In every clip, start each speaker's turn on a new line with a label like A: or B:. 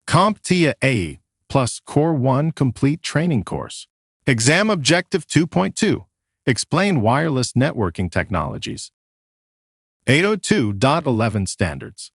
A: CompTIA A plus Core 1 Complete Training Course. Exam Objective 2.2. Explain wireless networking technologies. 802.11 Standards.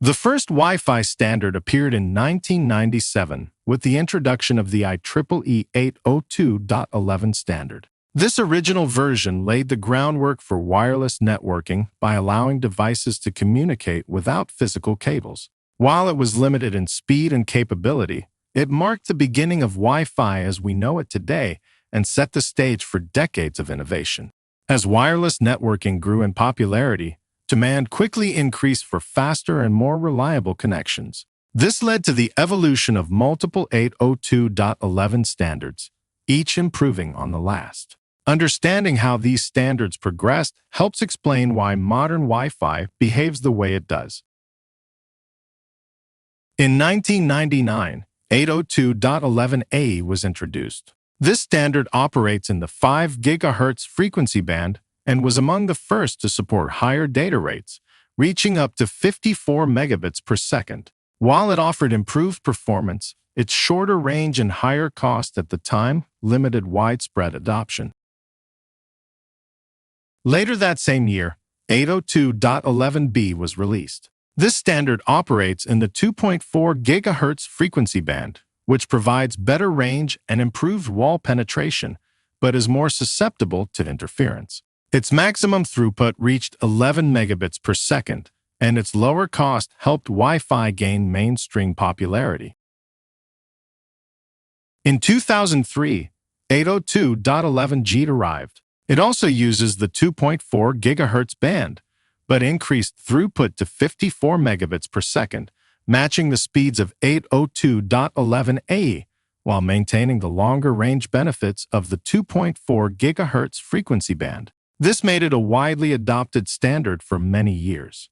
A: The first Wi-Fi standard appeared in 1997 with the introduction of the IEEE 802.11 standard. This original version laid the groundwork for wireless networking by allowing devices to communicate without physical cables. While it was limited in speed and capability, it marked the beginning of Wi-Fi as we know it today and set the stage for decades of innovation. As wireless networking grew in popularity, demand quickly increased for faster and more reliable connections. This led to the evolution of multiple 802.11 standards, each improving on the last. Understanding how these standards progressed helps explain why modern Wi-Fi behaves the way it does. In 1999, 802.11a was introduced. This standard operates in the 5 GHz frequency band and was among the first to support higher data rates, reaching up to 54 megabits per second. While it offered improved performance, its shorter range and higher cost at the time limited widespread adoption. Later that same year, 802.11b was released. This standard operates in the 2.4 GHz frequency band, which provides better range and improved wall penetration, but is more susceptible to interference. Its maximum throughput reached 11 megabits per second, and its lower cost helped Wi-Fi gain mainstream popularity. In 2003, 802.11g arrived. It also uses the 2.4 GHz band, but increased throughput to 54 megabits per second, matching the speeds of 802.11a, while maintaining the longer range benefits of the 2.4 GHz frequency band. This made it a widely adopted standard for many years.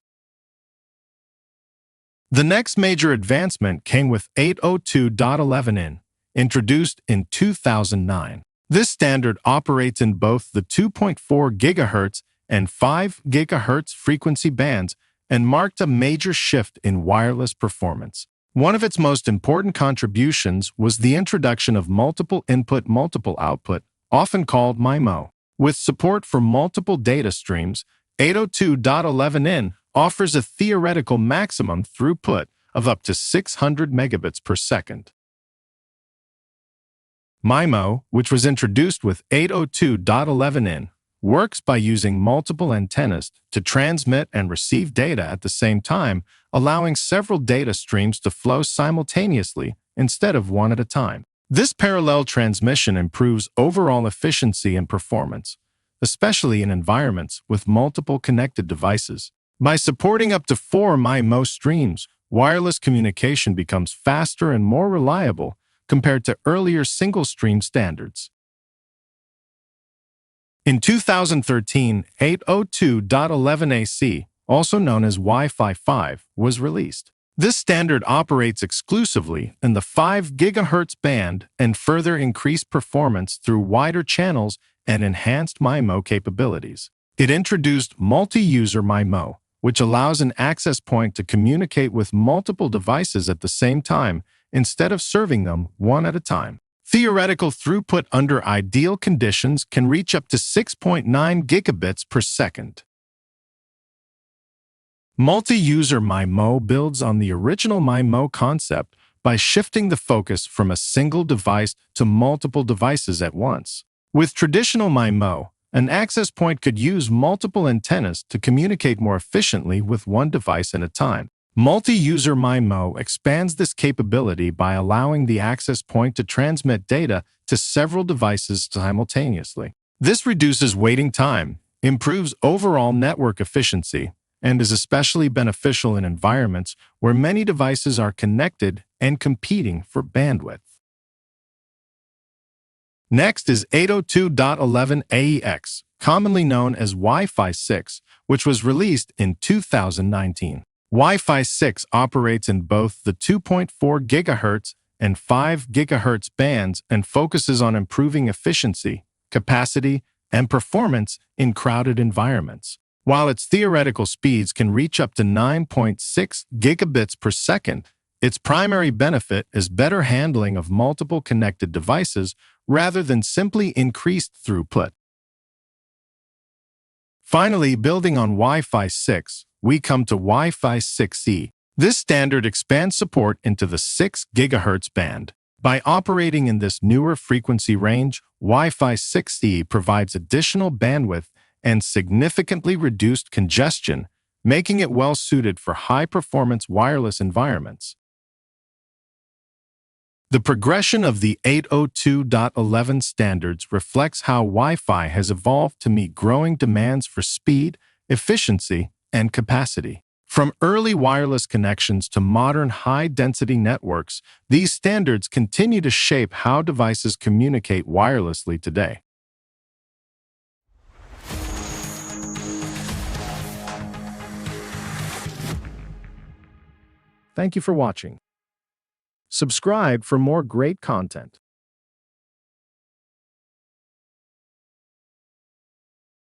A: The next major advancement came with 802.11n, introduced in 2009. This standard operates in both the 2.4 GHz and 5 GHz frequency bands and marked a major shift in wireless performance. One of its most important contributions was the introduction of multiple input, multiple output, often called MIMO. With support for multiple data streams, 802.11n offers a theoretical maximum throughput of up to 600 megabits per second. MIMO, which was introduced with 802.11n, works by using multiple antennas to transmit and receive data at the same time, allowing several data streams to flow simultaneously instead of one at a time. This parallel transmission improves overall efficiency and performance, especially in environments with multiple connected devices. By supporting up to 4 MIMO streams, wireless communication becomes faster and more reliable compared to earlier single-stream standards. In 2013, 802.11ac, also known as Wi-Fi 5, was released. This standard operates exclusively in the 5 GHz band and further increased performance through wider channels and enhanced MIMO capabilities. It introduced multi-user MIMO, which allows an access point to communicate with multiple devices at the same time instead of serving them one at a time. Theoretical throughput under ideal conditions can reach up to 6.9 gigabits per second. Multi-user MIMO builds on the original MIMO concept by shifting the focus from a single device to multiple devices at once. With traditional MIMO, an access point could use multiple antennas to communicate more efficiently with one device at a time. Multi-user MIMO expands this capability by allowing the access point to transmit data to several devices simultaneously. This reduces waiting time, improves overall network efficiency, and is especially beneficial in environments where many devices are connected and competing for bandwidth. Next is 802.11ax, commonly known as Wi-Fi 6, which was released in 2019. Wi-Fi 6 operates in both the 2.4 GHz and 5 GHz bands and focuses on improving efficiency, capacity, and performance in crowded environments. While its theoretical speeds can reach up to 9.6 gigabits per second, Its primary benefit is better handling of multiple connected devices rather than simply increased throughput. Finally, building on Wi-Fi 6, we come to Wi-Fi 6E. This standard expands support into the 6 GHz band. By operating in this newer frequency range, Wi-Fi 6E provides additional bandwidth and significantly reduced congestion, making it well-suited for high-performance wireless environments. The progression of the 802.11 standards reflects how Wi-Fi has evolved to meet growing demands for speed, efficiency, and capacity. From early wireless connections to modern high-density networks, these standards continue to shape how devices communicate wirelessly today. Thank you for watching. Subscribe for more great content.